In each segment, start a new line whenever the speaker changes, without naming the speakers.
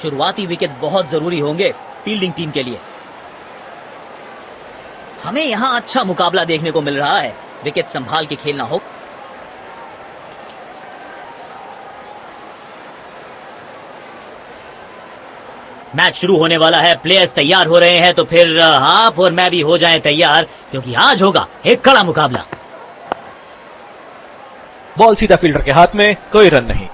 शुरुआती विकेट्स बहुत जरूरी होंगे फील्डिंग टीम के लिए। हमें यहाँ अच्छा मुकाबला देखने को मिल रहा है। विकेट संभाल के खेलना हो। मैच शुरू होने वाला है, प्लेयर्स तैयार हो रहे हैं, तो फिर आप और मैं भी हो जाएं तैयार, क्योंकि आज होगा एक कड़ा मुकाबला।
बॉल सीधा फील्डर के हाथ में, कोई रन नहीं।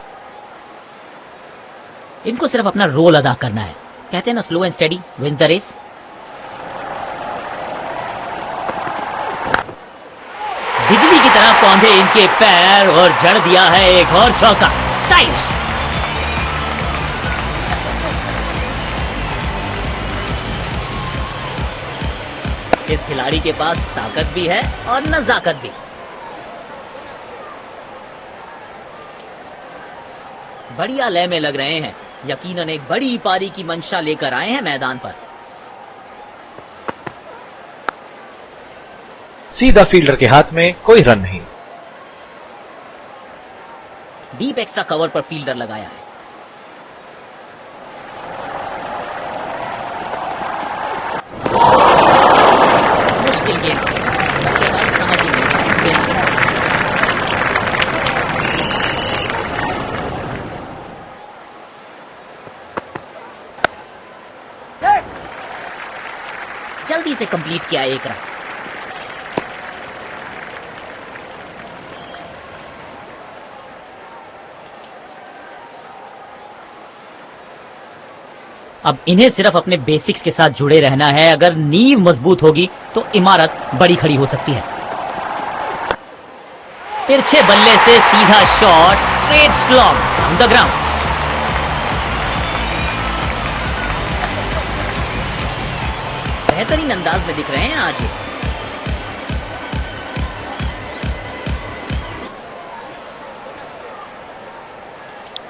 इनको सिर्फ अपना रोल अदा करना है। कहते हैं ना, slow and steady wins the race. बिजली की तरह कौंधे इनके पैर और जड़ दिया है एक और चौका। स्टाइलिश। इस खिलाड़ी के पास ताकत भी है और नजाकत भी। बढ़िया लय में लग रहे हैं। यकीनन एक बड़ी पारी की मंशा लेकर आए हैं मैदान पर।
सीधा फील्डर के हाथ में, कोई रन नहीं।
डीप एक्स्ट्रा कवर पर फील्डर लगाया है। मुश्किल गेंद समझ ही नहीं इस गेंद को। जल्दी से कंप्लीट किया एक रन। अब इन्हें सिर्फ अपने बेसिक्स के साथ जुड़े रहना है। अगर नींव मजबूत होगी तो इमारत बड़ी खड़ी हो सकती है। तिरछे बल्ले से सीधा shot, straight slog on the ground. बेहतरीन अंदाज में दिख रहे हैं आज ये।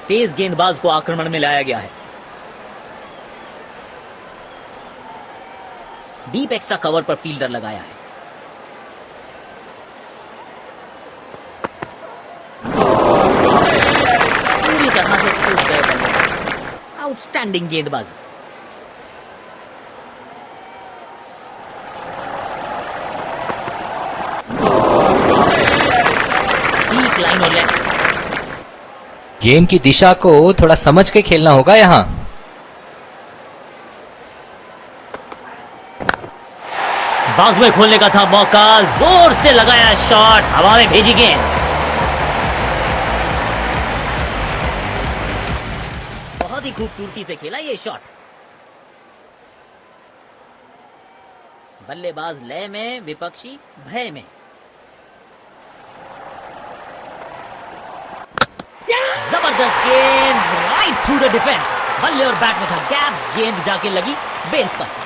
तेज गेंदबाज को आक्रमण में लाया गया है। डीप एक्स्ट्रा कवर पर फील्डर लगाया है। पूरी तरह से चूक गए बल्लेबाज। आउटस्टैंडिंग गेंदबाजी। स्टीक लाइन और लेफ्ट।
गेम की दिशा को थोड़ा समझ के खेलना होगा यहाँ।
बाजुएं खोलने का था मौका, जोर से लगाया शॉट, हवा में भेजी गेंद। बहुत ही खूबसूरती से खेला ये शॉट। बल्लेबाज लय में, विपक्षी भय में। जबरदस्त गेंद, राइट थ्रू द डिफेंस। बल्ले और बैट में था गैप, गेंद जाके लगी बेल्स पर।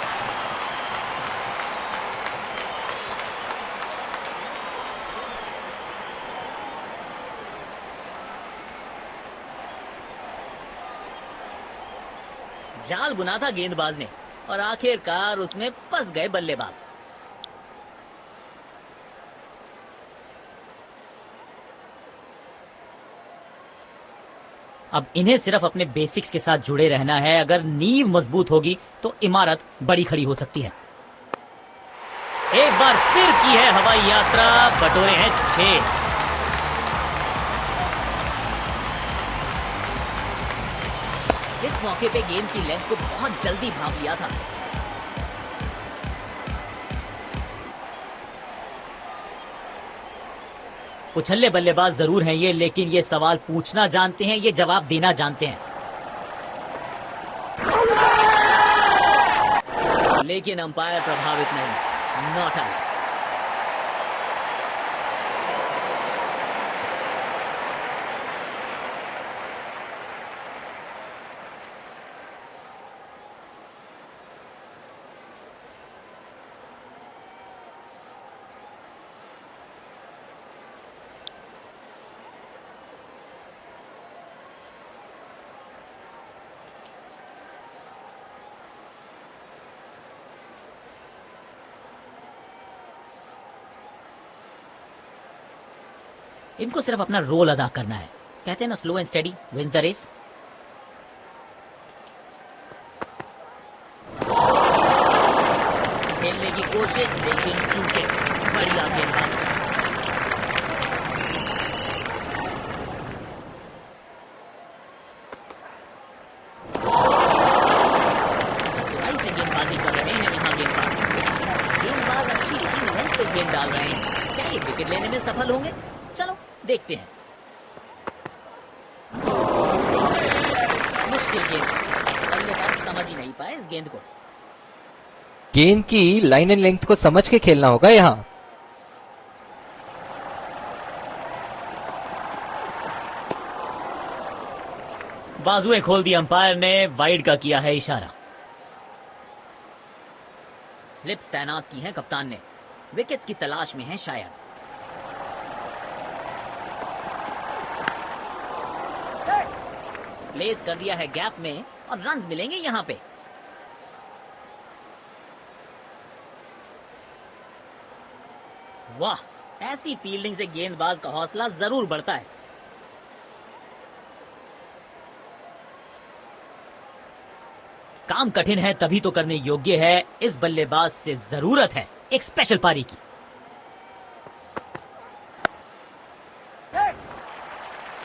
जाल बुना था गेंदबाज ने और आखिरकार उसमें फंस गए बल्लेबाज। अब इन्हें सिर्फ अपने बेसिक्स के साथ जुड़े रहना है। अगर नींव मजबूत होगी तो इमारत बड़ी खड़ी हो सकती है। एक बार फिर की है हवाई यात्रा, बटोरे हैं 6। इस मौके पे गेंद की लेंथ को बहुत जल्दी भांप लिया था। कुछल्ले बल्लेबाज जरूर हैं ये, लेकिन ये सवाल पूछना जानते हैं, ये जवाब देना जानते हैं। लेकिन अंपायर प्रभावित नहीं, नॉट आउट। इनको सिर्फ अपना रोल अदा करना है। कहते हैं ना, slow and steady wins the race. कोशिश लेकिन चूके। बढ़िया गेंदबाजी। चतुराई से गेंदबाजी कर रहे हैं यहाँ गेंदबाज अच्छी लाइन लेंथ पे गेंद डाल रहे हैं। क्या ये विकेट लेने में सफल होंगे? चलो देखते हैं। मुश्किल गेंद, बल्लेबाज समझ ही नहीं पाए इस गेंद को।
गेंद की लाइन एंड लेंथ को समझ के खेलना होगा यहाँ।
बाजुएं खोल दी अंपायर ने, वाइड का किया है इशारा। स्लिप्स तैनात की हैं कप्तान ने, विकेट्स की तलाश में हैं शायद। प्लेस कर दिया है गैप में और रन्स मिलेंगे यहां पे। वाह, ऐसी फील्डिंग से गेंदबाज का हौसला जरूर बढ़ता है। काम कठिन है तभी तो करने योग्य है। इस बल्लेबाज से जरूरत है एक स्पेशल पारी की।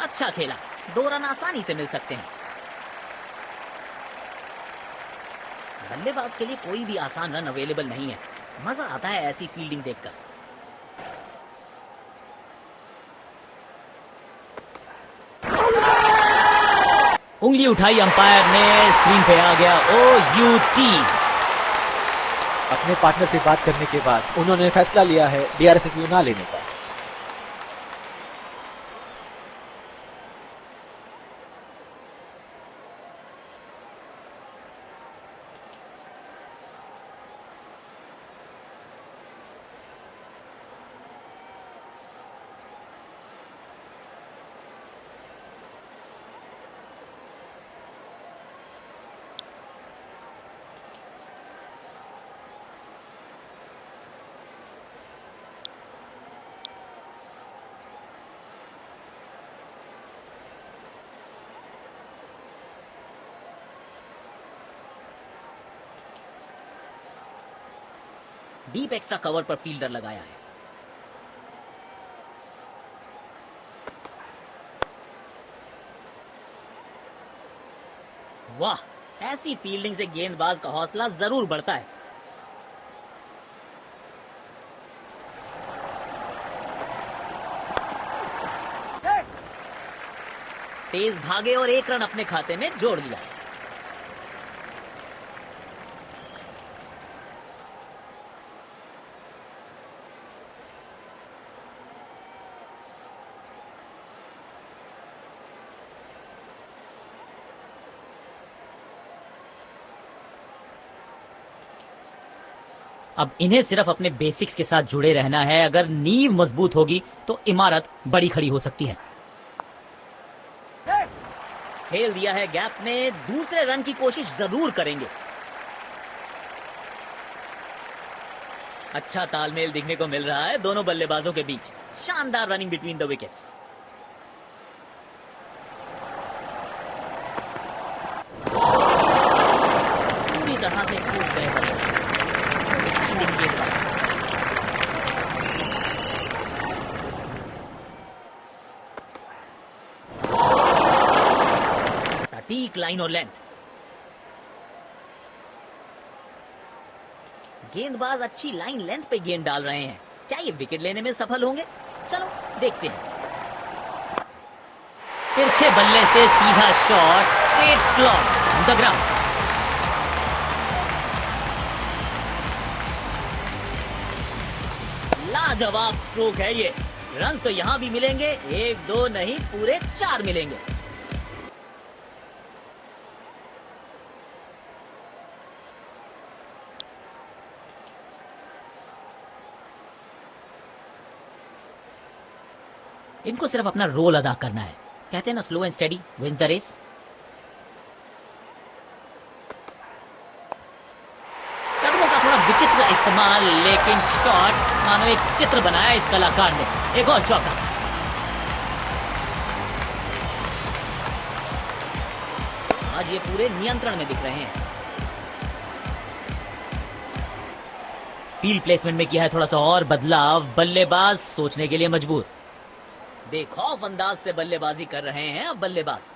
अच्छा खेला, 2 रन आसानी से मिल सकते हैं। बल्लेबाज के लिए कोई भी आसान रन अवेलेबल नहीं है। मजा आता है ऐसी फील्डिंग देखकर। उंगली उठाई अंपायर ने, स्क्रीन पे आ गया OUT।
अपने पार्टनर से बात करने के बाद उन्होंने फैसला लिया है DRS रिव्यू ना लेने का।
डीप एक्स्ट्रा कवर पर फील्डर लगाया है। वाह, ऐसी फील्डिंग से गेंदबाज का हौसला जरूर बढ़ता है। तेज भागे और 1 रन अपने खाते में जोड़ लिया। अब इन्हें सिर्फ अपने बेसिक्स के साथ जुड़े रहना है। अगर नींव मजबूत होगी तो इमारत बड़ी खड़ी हो सकती है। खेल दिया है गैप में, दूसरे रन की कोशिश जरूर करेंगे। अच्छा तालमेल दिखने को मिल रहा है दोनों बल्लेबाजों के बीच। शानदार रनिंग बिटवीन द विकेट्स। पूरी तरह से चूक गए बल्लेबाज। आउटस्टैंडिंग गेंदबाज। सटीक लाइन और लेंथ। गेंदबाज अच्छी लाइन लेंथ पे गेंद डाल रहे हैं। क्या ये विकेट लेने में सफल होंगे? चलो देखते हैं। तिरछे बल्ले से सीधा shot, straight slot on the ground. लाजवाब स्ट्रोक है ये। रन तो यहां भी मिलेंगे, 1-2 नहीं पूरे 4 मिलेंगे। इनको सिर्फ अपना रोल अदा करना है। कहते हैं ना, slow and steady wins the race. कदमों का थोड़ा विचित्र इस्तेमाल, लेकिन शॉट मानो एक चित्र बनाया इस कलाकार ने। एक और चौका। आज ये पूरे नियंत्रण में दिख रहे हैं। फील्ड प्लेसमेंट में किया है थोड़ा सा और बदलाव, बल्लेबाज सोचने के लिए मजबूर। बेखौफ अंदाज से बल्लेबाजी कर रहे हैं अब बल्लेबाज।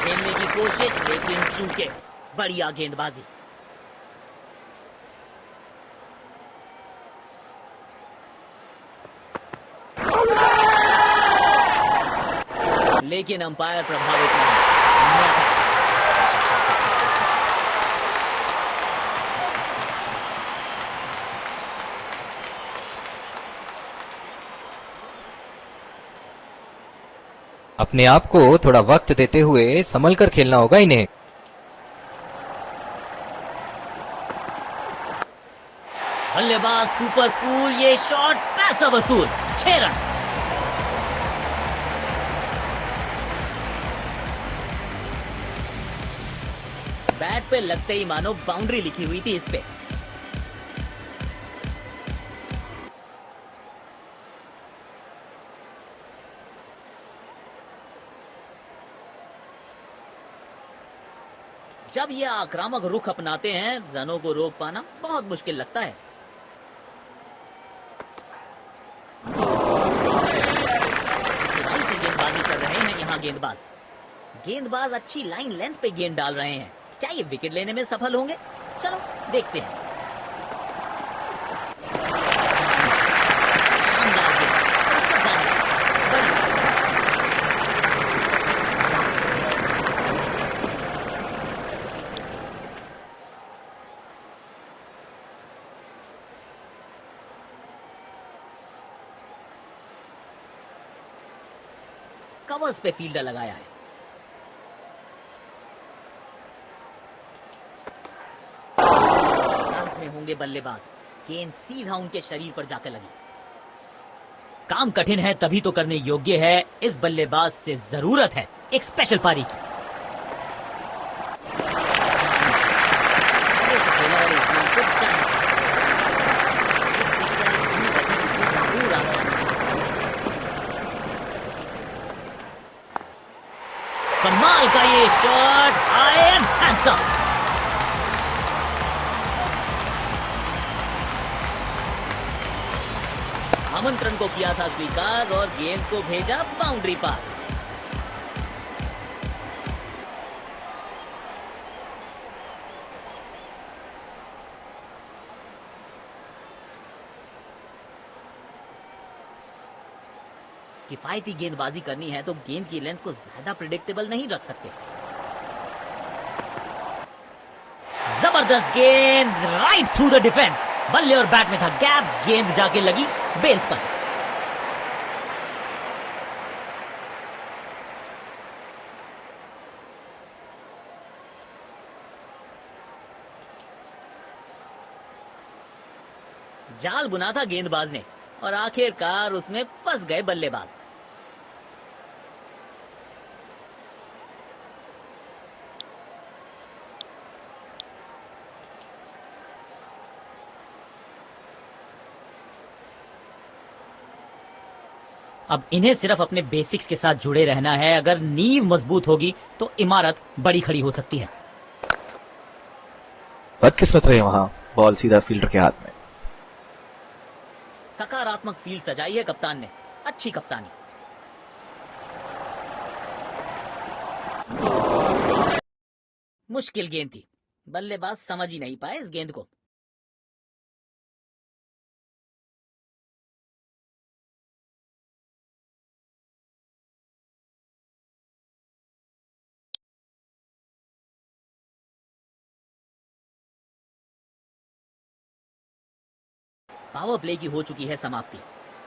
खेलने की कोशिश लेकिन चूके। बढ़िया गेंदबाजी। लेकिन अंपायर प्रभावित नहीं।
अपने आप को थोड़ा वक्त देते हुए संभल कर खेलना होगा इन्हें।
बल्लेबाज सुपर कूल, ये शॉट पैसा वसूल। 6 रन। बैट पे लगते ही मानो बाउंड्री लिखी हुई थी इस पे। जब ये आक्रामक रुख अपनाते हैं, रनों को रोक पाना बहुत मुश्किल लगता है। चतुराई से गेंदबाजी कर रहे हैं यहाँ गेंदबाज अच्छी लाइन लेंथ पे गेंद डाल रहे हैं। क्या ये विकेट लेने में सफल होंगे? चलो देखते हैं। शानदार गेंद, और उसको जाने दिया। बढ़िया। कवर्स पे फील्डर लगाया है। टारगेट में होंगे बल्लेबाज। गेंद सीधा उनके शरीर पर जाकर लगी। काम कठिन है तभी तो करने योग्य है। इस बल्लेबाज से जरूरत है एक स्पेशल पारी की। आगे से खेला और इस गेंद को जाने दिया। इस पिच पर एक धीमी गति की गेंद जरूर आजमानी चाहिए। कमाल का ये शॉट, हाई एंड हैंडसम। आमंत्रण को किया था स्वीकार और गेंद को भेजा बाउंड्री पार। किफायती गेंदबाजी करनी है तो गेंद की लेंथ को ज्यादा प्रिडिक्टेबल नहीं रख सकते। जबरदस्त गेंद, राइट थ्रू द डिफेंस। बल्ले और बैट में था गैप, गेंद जाके लगी बेल्स पर। जाल बुना था गेंदबाज ने और आखिरकार उसमें फंस गए बल्लेबाज। अब इन्हें सिर्फ अपने बेसिक्स के साथ जुड़े रहना है। अगर नींव मजबूत होगी तो इमारत बड़ी खड़ी हो सकती है।
बदकिस्मत रहे वहां, बॉल सीधा फील्डर के हाथ में।
सकारात्मक फील्ड सजाई है कप्तान ने। अच्छी कप्तानी। मुश्किल गेंद थी, बल्लेबाज समझ ही नहीं पाए इस गेंद को। पावर प्ले की हो चुकी है समाप्ति,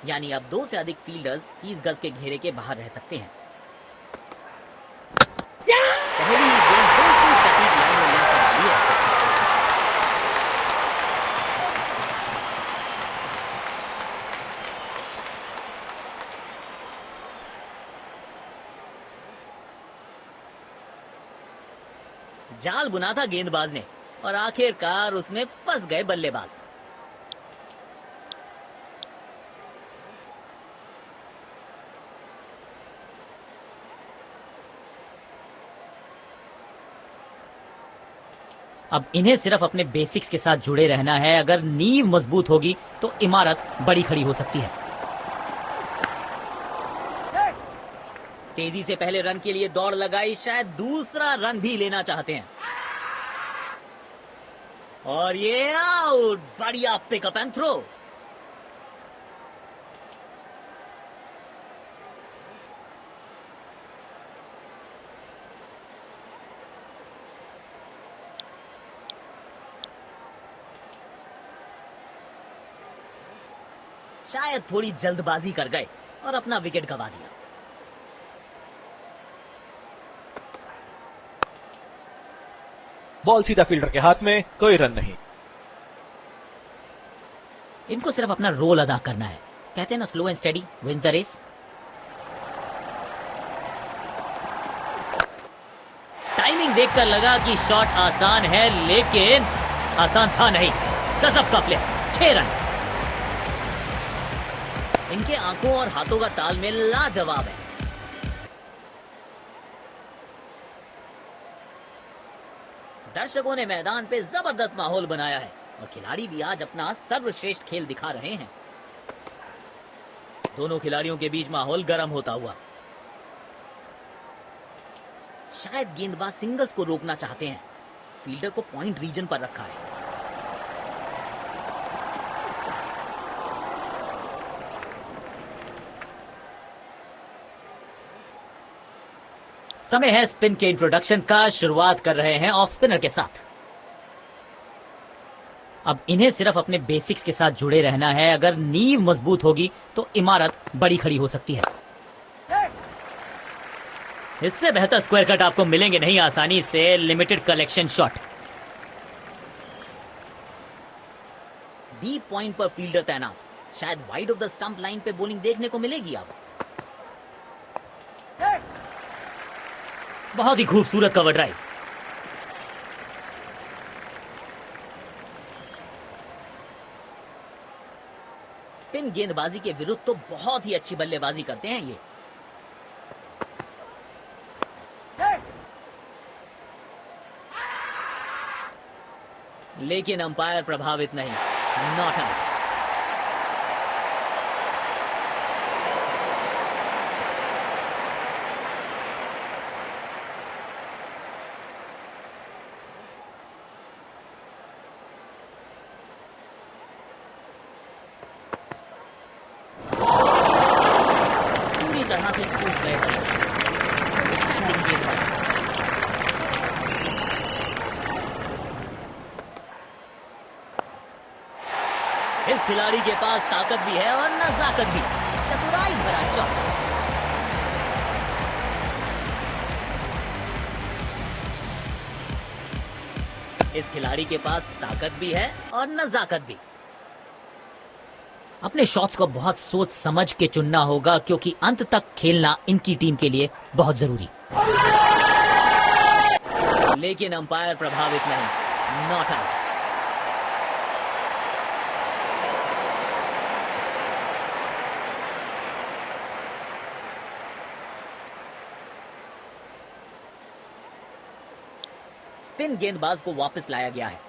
यानी अब 2 से अधिक फील्डर्स 30 गज के घेरे के बाहर रह सकते हैं। पहली ही गेंद बिल्कुल सटीक लाइन में लैंड कर दी है। जाल बुना था गेंदबाज ने और आखिरकार उसमें फंस गए बल्लेबाज। अब इन्हें सिर्फ अपने बेसिक्स के साथ जुड़े रहना है। अगर नींव मजबूत होगी तो इमारत बड़ी खड़ी हो सकती है। तेजी से पहले रन के लिए दौड़ लगाई, शायद दूसरा रन भी लेना चाहते हैं। और ये आउट, बढ़िया पिकअप एंड थ्रो। शायद थोड़ी जल्दबाजी कर गए और अपना विकेट गंवा दिया।
बॉल सीधा फील्डर के हाथ में, कोई रन नहीं।
इनको सिर्फ अपना रोल अदा करना है। कहते हैं ना, slow and steady wins the race. Timing देखकर लगा कि शॉट आसान है, लेकिन आसान था नहीं। गजब का प्ले, 6 रन। इनके आंखों और हाथों का तालमेल लाजवाब है। दर्शकों ने मैदान पे जबरदस्त माहौल बनाया है और खिलाड़ी भी आज अपना सर्वश्रेष्ठ खेल दिखा रहे हैं। दोनों खिलाड़ियों के बीच माहौल गर्म होता हुआ। शायद गेंदबाज सिंगल्स को रोकना चाहते हैं। फील्डर को पॉइंट रीजन पर रखा है। समय है स्पिन के इंट्रोडक्शन का। शुरुआत कर रहे हैं ऑफ स्पिनर के साथ। अब इन्हें सिर्फ अपने बेसिक्स के साथ जुड़े रहना है। अगर नींव मजबूत होगी तो इमारत बड़ी खड़ी हो सकती है। इससे बेहतर स्क्वायर कट आपको मिलेंगे नहीं आसानी से। Limited collection shot. Deep point पर फील्डर तैनात। शायद wide of the stump line पे बॉलिंग देखने को मिलेगी। अब बहुत ही खूबसूरत कवर ड्राइव। स्पिन गेंदबाजी के विरुद्ध तो बहुत ही अच्छी बल्लेबाजी करते हैं ये। लेकिन अंपायर प्रभावित नहीं। Not out. पूरी तरह से चूक गए बल्लेबाज। स्टैंडिंग गेंदबाज। इस खिलाड़ी के पास ताकत भी है और नजाकत भी। चतुराई भरा चौका। इस खिलाड़ी के पास ताकत भी है और नजाकत भी। अपने शॉट्स को बहुत सोच समझ के चुनना होगा, क्योंकि अंत तक खेलना इनकी टीम के लिए बहुत जरूरी। लेकिन अंपायर प्रभावित नहीं। Not out. स्पिन गेंदबाज को वापस लाया गया है।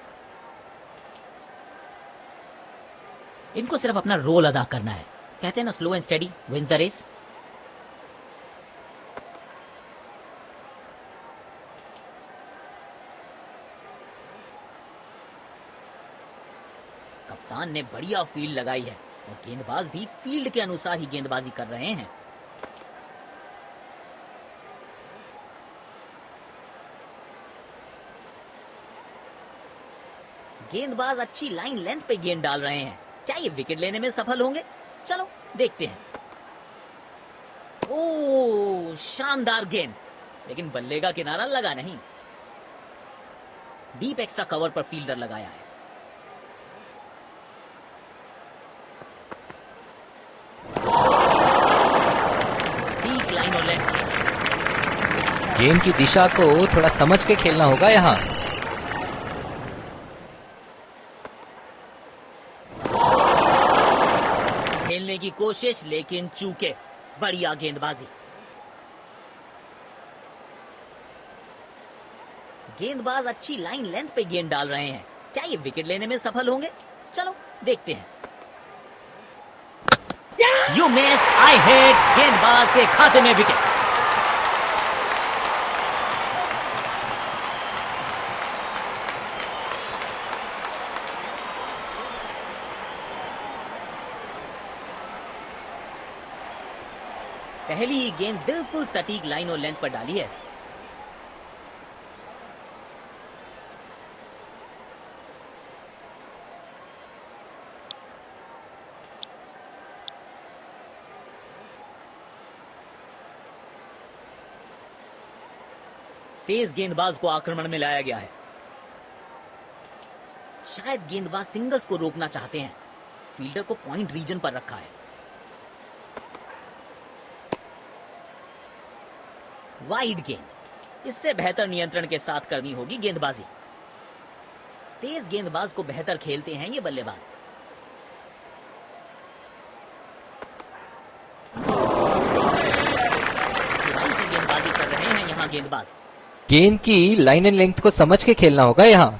इनको सिर्फ अपना रोल अदा करना है। कहते हैं ना, slow and steady wins the race. कप्तान ने बढ़िया फील्ड लगाई है और गेंदबाज भी फील्ड के अनुसार ही गेंदबाजी कर रहे हैं। गेंदबाज अच्छी लाइन लेंथ पे गेंद डाल रहे हैं। क्या ये विकेट लेने में सफल होंगे? चलो देखते हैं। ओह, शानदार गेंद, लेकिन बल्ले का किनारा लगा नहीं। डीप एक्स्ट्रा कवर पर फील्डर लगाया है। सटीक लाइन और लेंथ।
गेंद की दिशा को थोड़ा समझ के खेलना होगा यहाँ।
खेलने की कोशिश, लेकिन चूके। बढ़िया गेंदबाजी। गेंदबाज अच्छी लाइन लेंथ पे गेंद डाल रहे हैं। क्या ये विकेट लेने में सफल होंगे? चलो देखते हैं। यू मिस, आई हिट, गेंदबाज के खाते में विकेट। पहली ही गेंद बिल्कुल सटीक लाइन और लेंथ पर डाली है। तेज गेंदबाज को आक्रमण में लाया गया है। शायद गेंदबाज सिंगल्स को रोकना चाहते हैं। फील्डर को पॉइंट रीजन पर रखा है। वाइड गेंद, इससे बेहतर नियंत्रण के साथ करनी होगी गेंदबाजी। तेज गेंदबाज को बेहतर खेलते हैं ये बल्लेबाज। चतुराई से गेंदबाजी कर रहे हैं यहां गेंदबाज।
गेंद की लाइन एंड लेंथ को समझ के खेलना होगा यहाँ।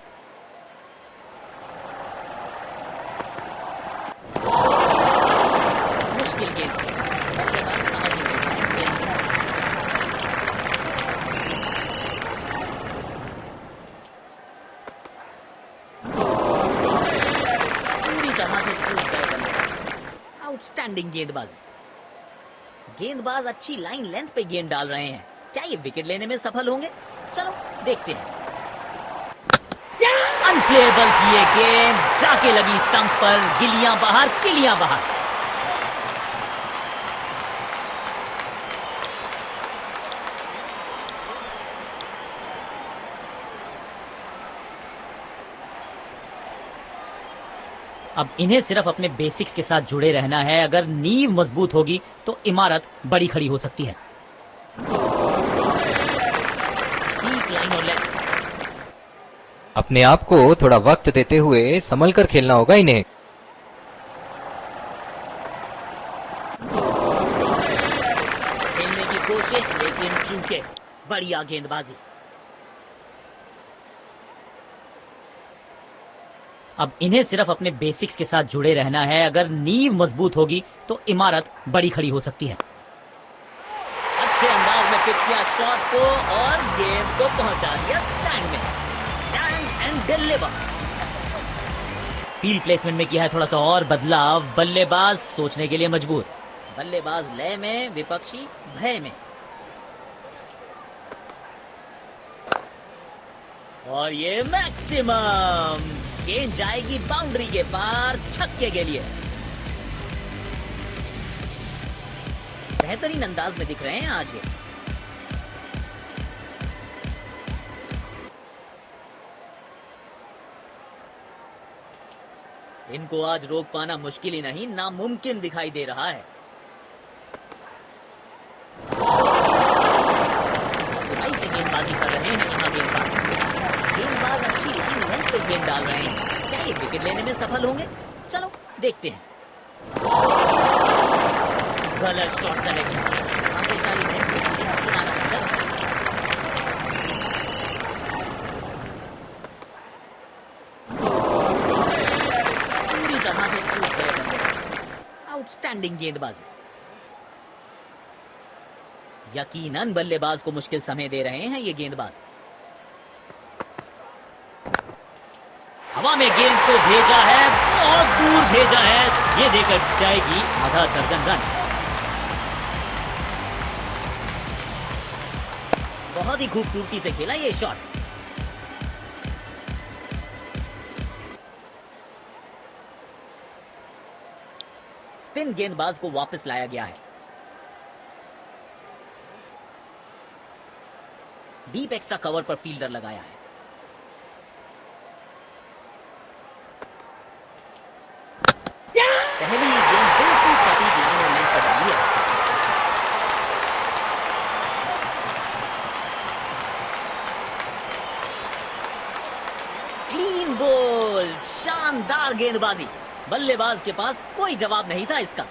मुश्किल गेंद थी, बल्लेबाज समझ ही नहीं पाए इस गेंद को। पूरी तरह से चूक गए बल्लेबाज। आउटस्टैंडिंग गेंदबाजी। गेंदबाज अच्छी लाइन लेंथ पे गेंद डाल रहे हैं। क्या ये विकेट लेने में सफल होंगे? चलो देखते हैं। अनप्लेएबल की ये गेंद जाके लगी स्टंप्स पर। गिलियां बाहर, किलियां बाहर। अब इन्हें सिर्फ अपने बेसिक्स के साथ जुड़े रहना है। अगर नींव मजबूत होगी तो इमारत बड़ी खड़ी हो सकती है। स्टीक लाइन और लेंथ।
अपने आप को थोड़ा वक्त देते हुए संभल कर खेलना होगा इन्हें।
खेलने की कोशिश लेकिन चूके। बढ़िया गेंदबाजी। अब इन्हें सिर्फ अपने बेसिक्स के साथ जुड़े रहना है। अगर नींव मजबूत होगी तो इमारत बड़ी खड़ी हो सकती है। अच्छे अंदाज में पिक किया शॉट को और गेंद को पहुंचा दिया स्टैंड में। Stand and deliver. Field placement में किया है थोड़ा सा और बदलाव। बल्लेबाज सोचने के लिए मजबूर। बल्लेबाज लय में, विपक्षी भय में। और ये मैक्सिमम। गेंद जाएगी बाउंड्री के पार, छक्के के लिए। बेहतरीन अंदाज में दिख रहे हैं आज ये। इनको आज रोक पाना मुश्किल ही नहीं, नामुमकिन दिखाई दे रहा है। चतुराई से गेंदबाजी कर रहे हैं यहां गेंदबाज। गेंदबाज अच्छी लाइन लेंथ पे गेंद डाल रहे हैं। क्या ये विकेट लेने में सफल होंगे? चलो देखते हैं। गलत शॉट सिलेक्शन। भाग्यशाली नहीं, किनारा नहीं लगा। पूरी तरह से चूक गए बल्लेबाज। आउटस्टैंडिंग गेंदबाजी। यकीनन बल्लेबाज को मुश्किल समय दे रहे हैं ये गेंदबाज। हवा में गेंद को भेजा है, बहुत दूर भेजा है। ये देकर जाएगी आधा दर्जन रन। बहुत ही खूबसूरती से खेला ये शॉट। स्पिन गेंदबाज को वापस लाया गया है। डीप एक्स्ट्रा कवर पर फील्डर लगाया है। पहली ही गेंद बिल्कुल सटीक लाइन और लेंथ पर डाली है। क्लीन बोल्ड, शानदार गेंदबाजी। बल्लेबाज के पास कोई जवाब नहीं था इसका।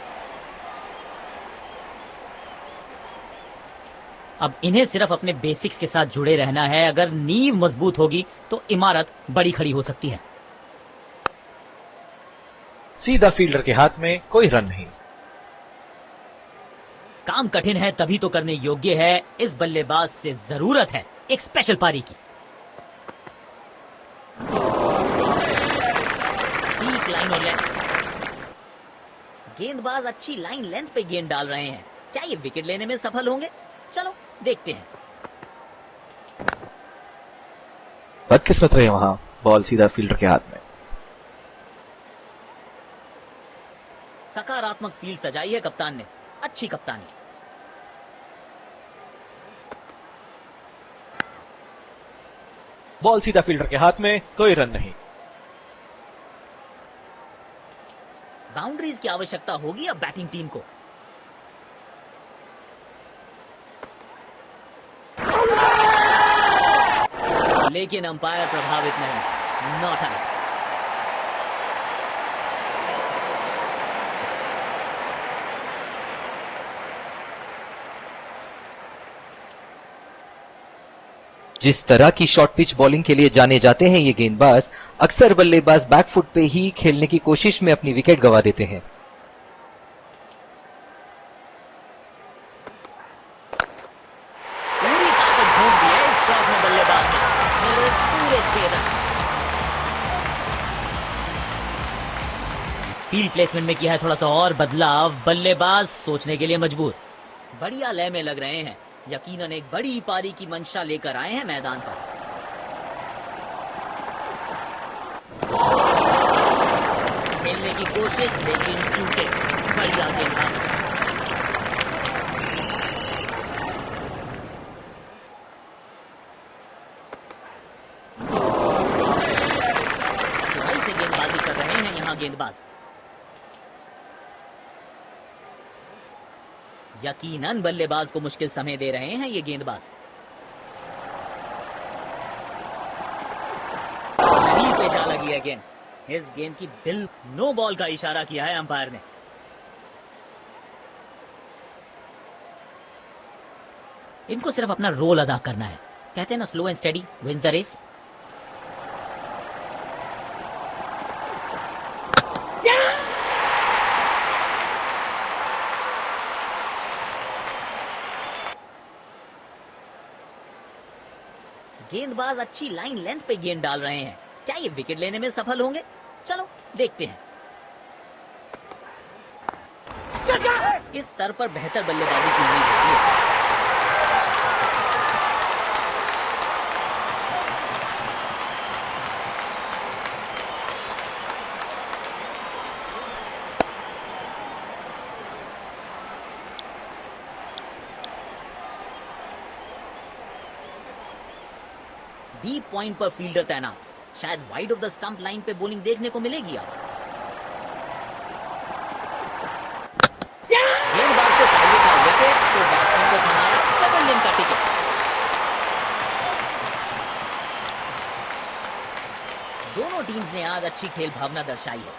अब इन्हें सिर्फ अपने बेसिक्स के साथ जुड़े रहना है। अगर नींव मजबूत होगी तो इमारत बड़ी खड़ी हो सकती है।
सीधा फील्डर के हाथ में, कोई रन नहीं।
काम कठिन है तभी तो करने योग्य है। इस बल्लेबाज से जरूरत है एक स्पेशल पारी की। सटीक लाइन और लेंथ। गेंदबाज अच्छी लाइन लेंथ पे गेंद डाल रहे हैं। क्या ये विकेट लेने में सफल होंगे? चलो देखते हैं।
बदकिस्मत रहे वहां, बॉल सीधा फील्डर के हाथ में।
सकारात्मक फील्ड सजाई है कप्तान ने। अच्छी कप्तानी।
बॉल सीधा फील्डर के हाथ में, कोई रन नहीं।
बाउंड्रीज की आवश्यकता होगी अब बैटिंग टीम को। लेकिन अंपायर प्रभावित नहीं। Not out.
जिस तरह की शॉर्ट पिच बॉलिंग के लिए जाने जाते हैं ये गेंदबाज, अक्सर बल्लेबाज बैकफुट पे ही खेलने की कोशिश में अपनी विकेट गंवा देते हैं।
पूरी ताकत झोंक दी है इस शॉट में बल्लेबाज ने। मिले पूरे 6 रन। फील्ड प्लेसमेंट में किया है थोड़ा सा और बदलाव। बल्लेबाज सोचने के लिए मजबूर। बढ़िया लय में लग रहे हैं। यकीनन एक बड़ी पारी की मंशा लेकर आए हैं मैदान पर। खेलने की कोशिश लेकिन चूके। बढ़िया गेंदबाजी। चतुराई से गेंदबाजी कर रहे हैं यहां गेंदबाज। यकीनन बल्लेबाज को मुश्किल समय दे रहे हैं ये गेंदबाज। शरीर पे जा लगी है गेंद। इस गेंद की बिल नो बॉल का इशारा किया है अंपायर ने। इनको सिर्फ अपना रोल अदा करना है। कहते हैं ना, slow and steady wins the race. गेंदबाज अच्छी लाइन लेंथ पे गेंद डाल रहे हैं। क्या ये विकेट लेने में सफल होंगे? चलो देखते हैं। इस स्तर पर बेहतर बल्लेबाजी की उम्मीद होती है। डीप पॉइंट पर फील्डर तैनात। शायद wide of the stump line पे बॉलिंग देखने को मिलेगी अब। गेंदबाज को चाहिए था विकेट, तो बैट्समैन को थमाया पेवेलियन का टिकट। दोनों टीम्स ने आज अच्छी खेल भावना दर्शाई है।